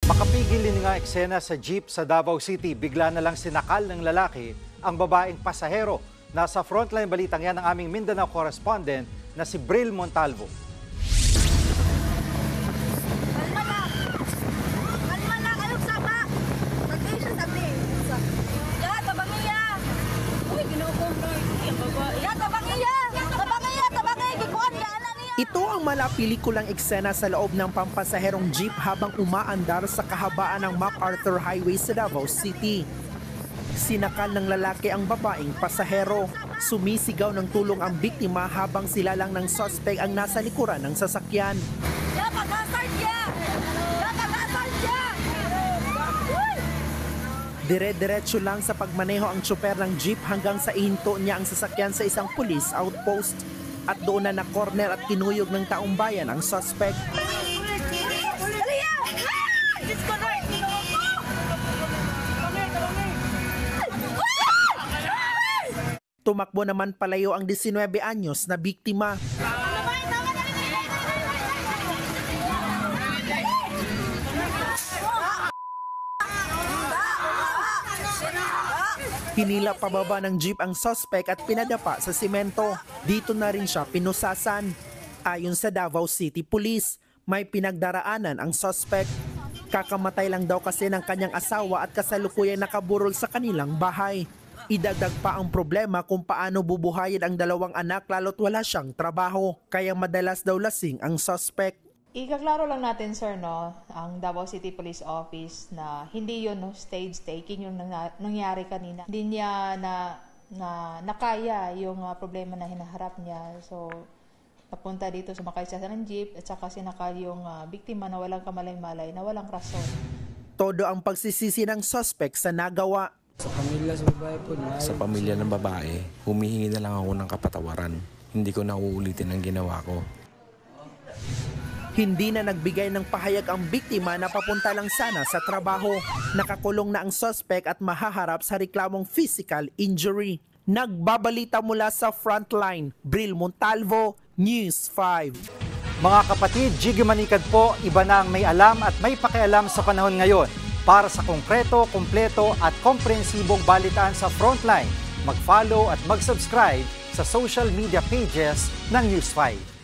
Makapigil din nga eksena sa jeep sa Davao City, bigla na lang sinakal ng lalaki ang babaeng pasahero. Nasa frontline balitang yan ang aming Mindanao correspondent na si Bril Montalvo. Ito ang malapelikulang eksena sa loob ng pampasaherong jeep habang umaandar sa kahabaan ng MacArthur Highway sa Davao City. Sinakal ng lalaki ang babaeng pasahero. Sumisigaw ng tulong ang biktima habang sila lang ng suspect ang nasa likuran ng sasakyan. Dire-diretso lang sa pagmaneho ang tsuper ng jeep hanggang sa ihinto niya ang sasakyan sa isang police outpost. At doon na na-corner at kinuyog ng taong bayan ang suspect. Tumakbo naman palayo ang 19 anyos na biktima. Hinila pababa ng jeep ang suspect at pinadapa sa simento. Dito na rin siya pinusasan. Ayon sa Davao City Police, may pinagdaraanan ang suspect. Kakamatay lang daw kasi ng kanyang asawa at kasalukuyang nakaburol sa kanilang bahay. Idagdag pa ang problema kung paano bubuhayin ang dalawang anak lalo't wala siyang trabaho. Kaya madalas daw lasing ang suspect. Ikaklaro lang natin, sir, no, ang Davao City Police Office na hindi yun, no, stage taking yung nangyari kanina. Hindi niya nakaya yung problema na hinaharap niya. So, napunta dito, sumakay siya ng jeep at saka sinakal yung biktima na walang kamalay-malay, na walang rason. Todo ang pagsisisi ng suspect sa nagawa. Sa pamilya ng babae, humihingi na lang ako ng kapatawaran. Hindi ko na uulitin ang ginawa ko. Hindi na nagbigay ng pahayag ang biktima na papunta lang sana sa trabaho. Nakakulong na ang suspect at mahaharap sa reklamong physical injury. Nagbabalita mula sa frontline, Bril Montalvo, News 5. Mga kapatid, Jiggy Manikad po, iba na ang may alam at may pakialam sa panahon ngayon. Para sa konkreto, kumpleto at komprehensibong balitaan sa frontline, mag-follow at mag-subscribe sa social media pages ng News 5.